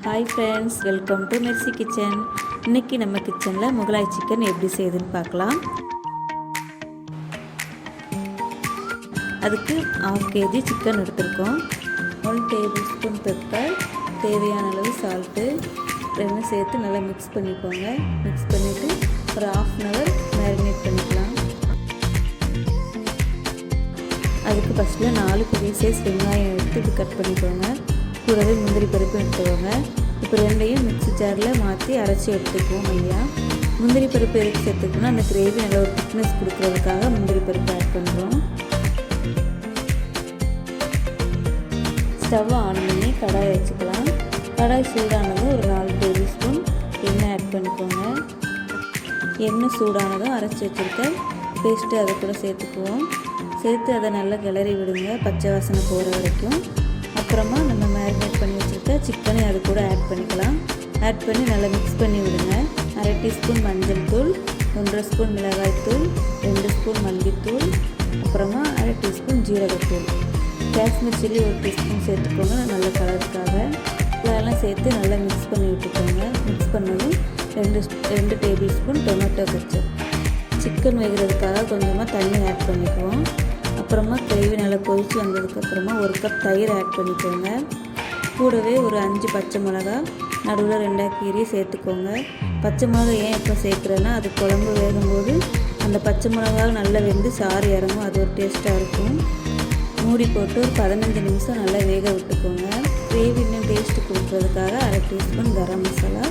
Hi friends, welcome to Mercy kitchen. இன்றைக்கி நம்ம கிச்சனில் முகலாய் சிக்கன் எப்படி செய்யுதுன்னு பார்க்கலாம். அதுக்கு 1/2 kg சிக்கன் எடுத்துருக்கோம். 1 டேபிள் ஸ்பூன் பெப்பர், தேவையான அளவு சால்ட்டு ரெண்டும் சேர்த்து நல்லா மிக்ஸ் பண்ணிக்கோங்க. மிக்ஸ் பண்ணிவிட்டு ஒரு 1/2 hour மேரினேட் பண்ணிக்கலாம். அதுக்கு ஃபஸ்ட்டில் 4 பெரிய சைஸ் வெங்காயம் எடுத்து இப்படி கட் பண்ணிக்கோங்க. கூடவே முந்திரி பருப்பு எடுத்துக்கோங்க. இப்போ ரெண்டையும் மிக்ஸி ஜாரில் மாற்றி அரைச்சி எடுத்துக்குவோம். ஐயா, முந்திரி பருப்பு எதுக்கு சேர்த்துக்கணும், அந்த கிரேவி நல்ல ஒரு திக்னஸ் கொடுக்குறதுக்காக முந்திரி பருப்பு ஆட் பண்ணுறோம். ஸ்டவ் ஆன் பண்ணி கடாய் வச்சுக்கலாம். கடாய் சூடானதும் ஒரு 4 டேபிள் ஸ்பூன் எண்ணெய் ஆட் பண்ணிக்கோங்க. எண்ணெய் சூடானதும் அரைச்சி வச்சுருக்க பேஸ்ட்டு அதை கூட சேர்த்துக்குவோம். சேர்த்து அதை நல்லா கிளறி விடுங்க, பச்சை வாசனை போகிற வரைக்கும். அப்புறமா நம்ம மேரினேட் பண்ணி வச்சுருக்க சிக்கனை அது கூட ஆட் பண்ணிக்கலாம். ஆட் பண்ணி நல்லா மிக்ஸ் பண்ணி விடுங்க. 1/2 டீஸ்பூன் மஞ்சள் தூள், 1/2 ஸ்பூன் மிளகாய் தூள், 2 ஸ்பூன் மல்லித்தூள், அப்புறமா 1/2 டீஸ்பூன் ஜீரகத்தூள், காஷ்மீர் சில்லி 1 டீஸ்பூன் சேர்த்துக்கோங்க நல்ல கலருக்காக. இதெல்லாம் சேர்த்து நல்லா மிக்ஸ் பண்ணி விட்டுக்கோங்க. மிக்ஸ் பண்ணதும் 2 tablespoon tomato ketchup. Chicken வேகிறதுக்காக கொஞ்சமாக தண்ணி ஆட் பண்ணிக்குவோம். அப்புறமா கிரேவி நல்லா கொதித்து வந்ததுக்கப்புறமா 1 கப் தயிர் ஆட் பண்ணிக்கோங்க. கூடவே ஒரு 5 பச்சை மிளகா நடுவில் 2 கீரையை சேர்த்துக்கோங்க. பச்சை மிளகா ஏன் இப்போ சேர்க்குறேன்னா, அது குழம்பு வேகும்போது அந்த பச்சை மிளகா நல்லா வெந்து சாறு இறங்கும், அது ஒரு டேஸ்ட்டாக இருக்கும். மூடி போட்டு ஒரு 15 நிமிஷம் நல்லா வேக விட்டுக்கோங்க. கிரேவி இன்னும் டேஸ்ட்டு கொடுக்குறதுக்காக 1/2 டீஸ்பூன் கரம் மசாலா,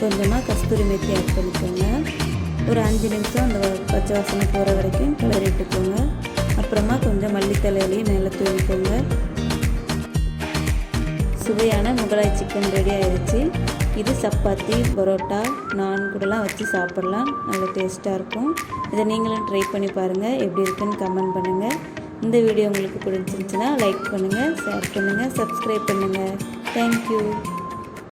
கொஞ்சமாக கஸ்தூரி மேத்தி ஆட் பண்ணிக்கோங்க. ஒரு 5 நிமிஷம் அந்த பச்சை வாசனை போகிற வரைக்கும் கிளறிட்டுக்கோங்க. அப்புறமா கொஞ்சம் மல்லித்தலையிலையும் மேலே தூவிக்கோங்க. சுவையான முகலாய் சிக்கன் ரெடி ஆயிடுச்சு. இது சப்பாத்தி, பரோட்டா, நான் கூடலாம் வச்சு சாப்பிட்லாம். நல்ல டேஸ்ட்டாக இருக்கும். இதை நீங்களும் ட்ரை பண்ணி பாருங்கள். எப்படி இருக்குன்னு கமெண்ட் பண்ணுங்கள். இந்த வீடியோ உங்களுக்கு பிடிச்சிருந்துச்சுன்னா லைக் பண்ணுங்கள், ஷேர் பண்ணுங்கள், சப்ஸ்கிரைப் பண்ணுங்கள். தேங்க்யூ.